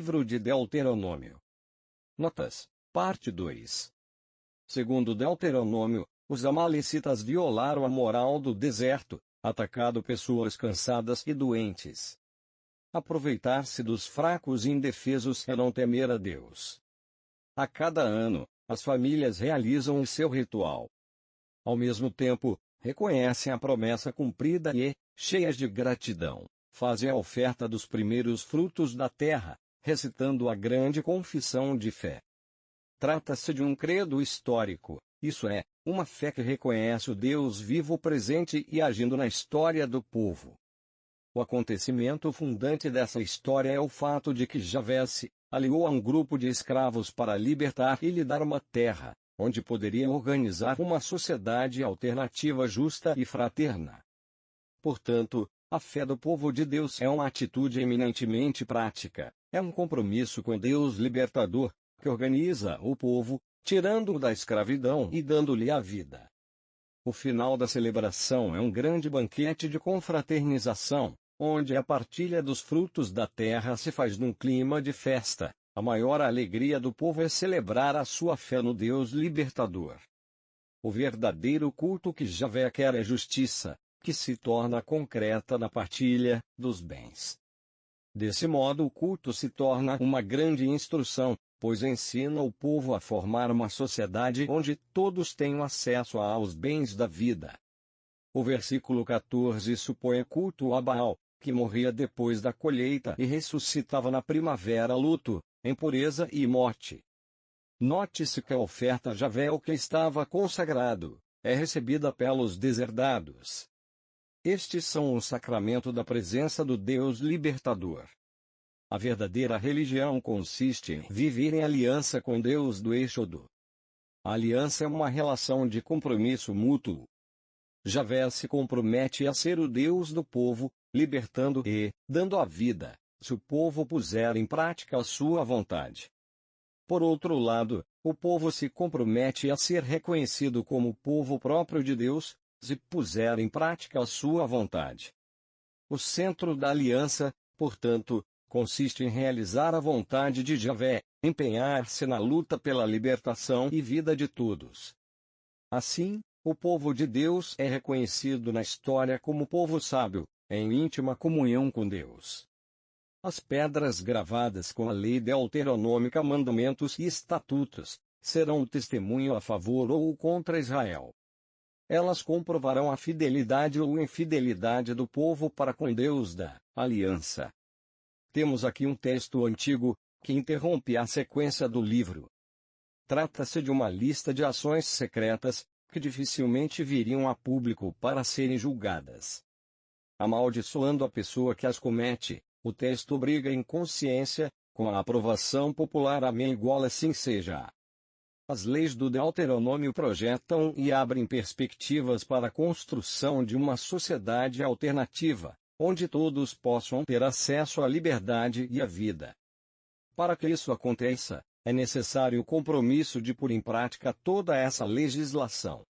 Livro de Deuteronômio. Notas. Parte 2. Segundo Deuteronômio, os amalecitas violaram a moral do deserto, atacando pessoas cansadas e doentes. Aproveitar-se dos fracos e indefesos é não temer a Deus. A cada ano, as famílias realizam o seu ritual. Ao mesmo tempo, reconhecem a promessa cumprida e, cheias de gratidão, fazem a oferta dos primeiros frutos da terra, recitando a grande confissão de fé. Trata-se de um credo histórico, isso é, uma fé que reconhece o Deus vivo presente e agindo na história do povo. O acontecimento fundante dessa história é o fato de que Javé se aliou a um grupo de escravos para libertar e lhe dar uma terra, onde poderia organizar uma sociedade alternativa justa e fraterna. Portanto, a fé do povo de Deus é uma atitude eminentemente prática, é um compromisso com Deus libertador, que organiza o povo, tirando-o da escravidão e dando-lhe a vida. O final da celebração é um grande banquete de confraternização, onde a partilha dos frutos da terra se faz num clima de festa. A maior alegria do povo é celebrar a sua fé no Deus libertador. O verdadeiro culto que Javé quer é justiça, que se torna concreta na partilha dos bens. Desse modo o culto se torna uma grande instrução, pois ensina o povo a formar uma sociedade onde todos tenham acesso aos bens da vida. O versículo 14 supõe culto a Baal, que morria depois da colheita e ressuscitava na primavera, luto, impureza e morte. Note-se que a oferta a Javé, o que estava consagrado, é recebida pelos deserdados. Estes são o sacramento da presença do Deus libertador. A verdadeira religião consiste em viver em aliança com Deus do Êxodo. A aliança é uma relação de compromisso mútuo. Javé se compromete a ser o Deus do povo, libertando e dando a vida, se o povo puser em prática a sua vontade. Por outro lado, o povo se compromete a ser reconhecido como povo próprio de Deus, se puser em prática a sua vontade. O centro da aliança, portanto, consiste em realizar a vontade de Javé, empenhar-se na luta pela libertação e vida de todos. Assim, o povo de Deus é reconhecido na história como povo sábio, em íntima comunhão com Deus. As pedras gravadas com a lei deuteronômica, mandamentos e estatutos, serão o testemunho a favor ou contra Israel. Elas comprovarão a fidelidade ou infidelidade do povo para com Deus da aliança. Temos aqui um texto antigo, que interrompe a sequência do livro. Trata-se de uma lista de ações secretas, que dificilmente viriam a público para serem julgadas. Amaldiçoando a pessoa que as comete, o texto obriga em consciência, com a aprovação popular, amém, igual assim seja. As leis do Deuteronômio projetam e abrem perspectivas para a construção de uma sociedade alternativa, onde todos possam ter acesso à liberdade e à vida. Para que isso aconteça, é necessário o compromisso de pôr em prática toda essa legislação.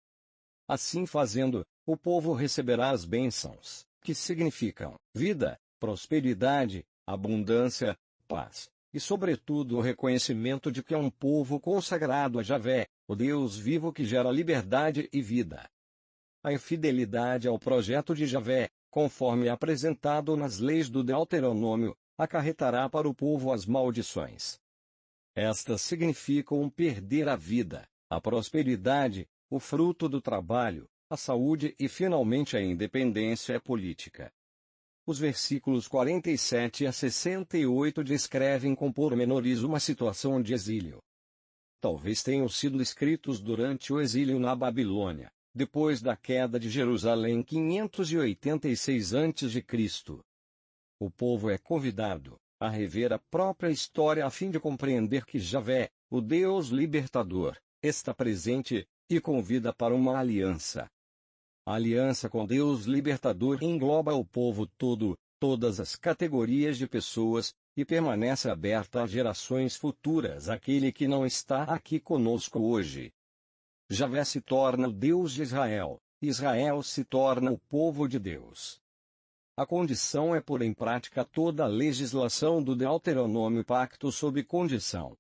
Assim fazendo, o povo receberá as bênçãos, que significam vida, prosperidade, abundância, paz, e sobretudo o reconhecimento de que é um povo consagrado a Javé, o Deus vivo que gera liberdade e vida. A infidelidade ao projeto de Javé, conforme apresentado nas leis do Deuteronômio, acarretará para o povo as maldições. Estas significam perder a vida, a prosperidade, o fruto do trabalho, a saúde e finalmente a independência política. Os versículos 47 a 68 descrevem com pormenores uma situação de exílio. Talvez tenham sido escritos durante o exílio na Babilônia, depois da queda de Jerusalém em 586 a.C. O povo é convidado a rever a própria história a fim de compreender que Javé, o Deus libertador, está presente, e convida para uma aliança. A aliança com Deus libertador engloba o povo todo, todas as categorias de pessoas, e permanece aberta a gerações futuras aquele que não está aqui conosco hoje. Javé se torna o Deus de Israel, Israel se torna o povo de Deus. a condição é pôr em prática toda a legislação do Deuteronômio, pacto sob condição.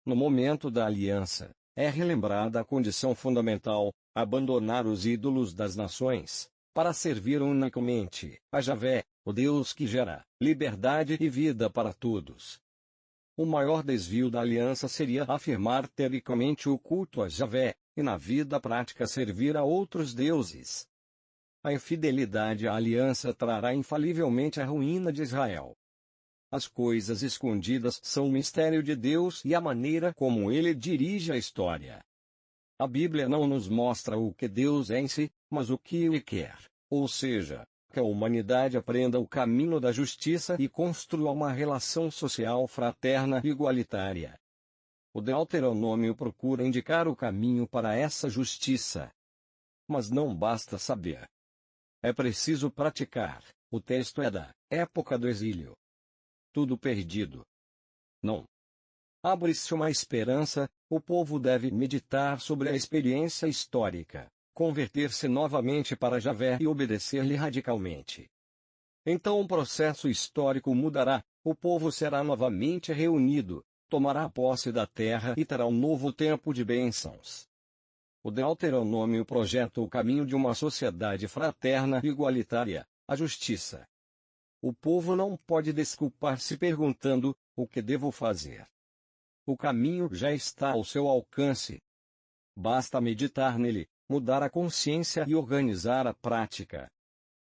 No momento da aliança, é relembrada a condição fundamental, abandonar os ídolos das nações, para servir unicamente a Javé, o Deus que gera liberdade e vida para todos. O maior desvio da aliança seria afirmar teoricamente o culto a Javé, e na vida prática servir a outros deuses. A infidelidade à aliança trará infalivelmente a ruína de Israel. As coisas escondidas são o mistério de Deus e a maneira como ele dirige a história. A Bíblia não nos mostra o que Deus é em si, mas o que ele quer, ou seja, que a humanidade aprenda o caminho da justiça e construa uma relação social fraterna e igualitária. O Deuteronômio procura indicar o caminho para essa justiça. Mas não basta saber. É preciso praticar. O texto é da época do exílio. Tudo perdido. Não. Abre-se uma esperança, o povo deve meditar sobre a experiência histórica, converter-se novamente para Javé e obedecer-lhe radicalmente. Então o processo histórico mudará, o povo será novamente reunido, tomará posse da terra e terá um novo tempo de bênçãos. O Deuteronômio projeta o caminho de uma sociedade fraterna e igualitária, a justiça. O povo não pode desculpar-se perguntando: o que devo fazer? O caminho já está ao seu alcance. Basta meditar nele, mudar a consciência e organizar a prática.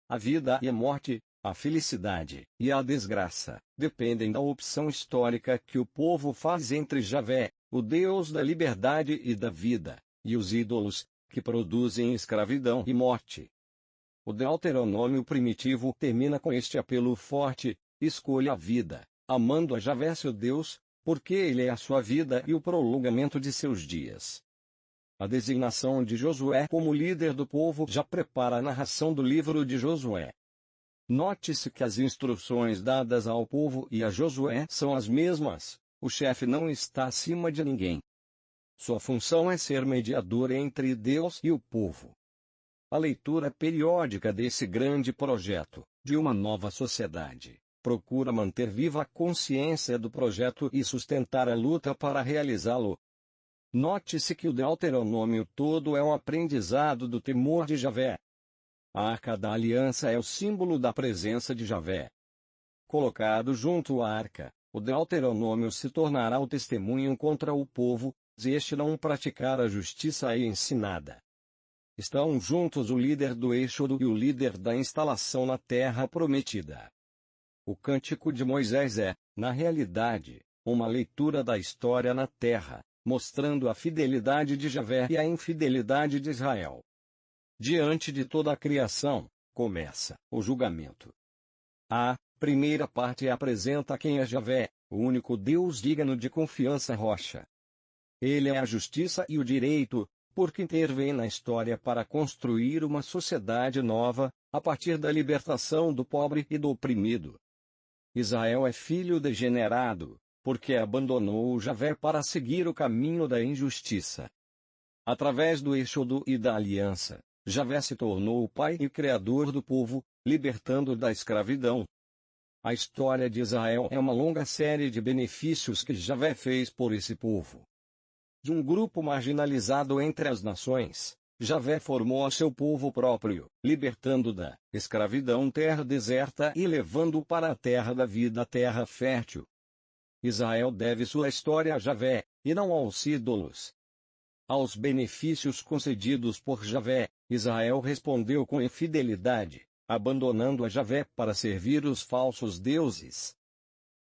A vida e a morte, a felicidade e a desgraça, dependem da opção histórica que o povo faz entre Javé, o Deus da liberdade e da vida, e os ídolos, que produzem escravidão e morte. O Deuteronômio primitivo termina com este apelo forte: escolha a vida, amando a Javé seu Deus, porque ele é a sua vida e o prolongamento de seus dias. A designação de Josué como líder do povo já prepara a narração do livro de Josué. Note-se que as instruções dadas ao povo e a Josué são as mesmas: o chefe não está acima de ninguém. Sua função é ser mediador entre Deus e o povo. A leitura periódica desse grande projeto, de uma nova sociedade, procura manter viva a consciência do projeto e sustentar a luta para realizá-lo. Note-se que o Deuteronômio todo é um aprendizado do temor de Javé. A Arca da Aliança é o símbolo da presença de Javé. Colocado junto à Arca, o Deuteronômio se tornará o testemunho contra o povo, se este não praticar a justiça aí ensinada. Estão juntos o líder do Êxodo e o líder da instalação na terra prometida. O Cântico de Moisés é, na realidade, uma leitura da história na terra, mostrando a fidelidade de Javé e a infidelidade de Israel. Diante de toda a criação, começa o julgamento. A primeira parte apresenta quem é Javé, o único Deus digno de confiança rocha. Ele é a justiça e o direito, porque intervém na história para construir uma sociedade nova, a partir da libertação do pobre e do oprimido. Israel é filho degenerado, porque abandonou Javé para seguir o caminho da injustiça. Através do Êxodo e da aliança, Javé se tornou o pai e criador do povo, libertando da escravidão. A história de Israel é uma longa série de benefícios que Javé fez por esse povo. De um grupo marginalizado entre as nações, Javé formou a seu povo próprio, libertando da escravidão terra deserta e levando-o para a terra da vida, a terra fértil. Israel deve sua história a Javé, e não aos ídolos. Aos benefícios concedidos por Javé, Israel respondeu com infidelidade, abandonando a Javé para servir os falsos deuses.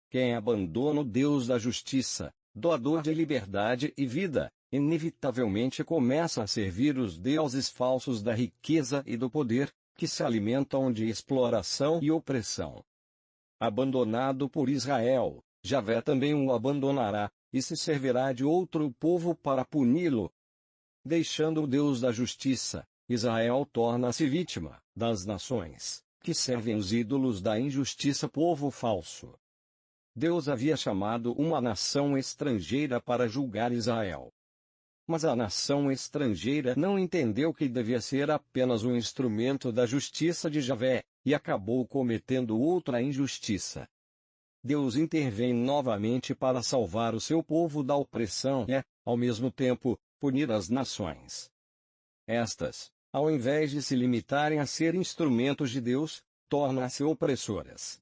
Quem abandona o Deus da justiça, doador de liberdade e vida, inevitavelmente começa a servir os deuses falsos da riqueza e do poder, que se alimentam de exploração e opressão. Abandonado por Israel, Javé também o abandonará, e se servirá de outro povo para puni-lo. Deixando o Deus da justiça, Israel torna-se vítima das nações, que servem os ídolos da injustiça, povo falso. Deus havia chamado uma nação estrangeira para julgar Israel. Mas a nação estrangeira não entendeu que devia ser apenas um instrumento da justiça de Javé, e acabou cometendo outra injustiça. Deus intervém novamente para salvar o seu povo da opressão e, ao mesmo tempo, punir as nações. Estas, ao invés de se limitarem a ser instrumentos de Deus, tornam-se opressoras.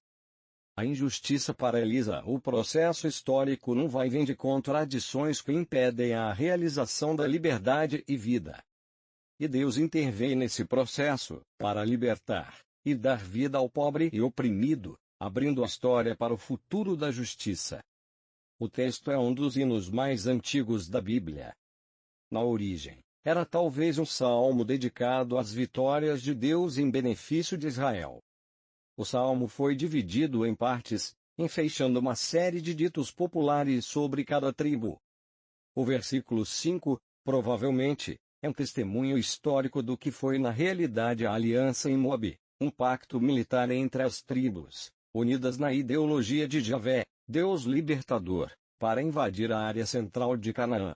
A injustiça paralisa o processo histórico num vai-vem de contradições que impedem a realização da liberdade e vida. E Deus intervém nesse processo, para libertar e dar vida ao pobre e oprimido, abrindo a história para o futuro da justiça. O texto é um dos hinos mais antigos da Bíblia. Na origem, era talvez um salmo dedicado às vitórias de Deus em benefício de Israel. O salmo foi dividido em partes, enfeixando uma série de ditos populares sobre cada tribo. O versículo 5, provavelmente, é um testemunho histórico do que foi na realidade a aliança em Moabe, um pacto militar entre as tribos, unidas na ideologia de Javé, Deus libertador, para invadir a área central de Canaã.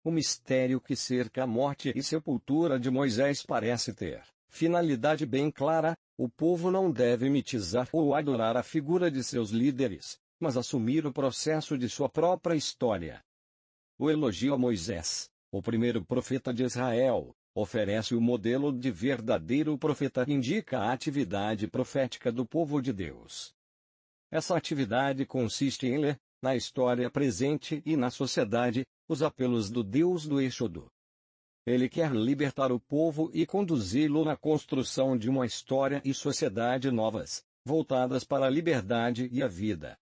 O mistério que cerca a morte e sepultura de Moisés parece ter finalidade bem clara: o povo não deve mitizar ou adorar a figura de seus líderes, mas assumir o processo de sua própria história. O elogio a Moisés, o primeiro profeta de Israel, oferece o modelo de verdadeiro profeta que indica a atividade profética do povo de Deus. Essa atividade consiste em ler, na história presente e na sociedade, os apelos do Deus do Êxodo. Ele quer libertar o povo e conduzi-lo na construção de uma história e sociedade novas, voltadas para a liberdade e a vida.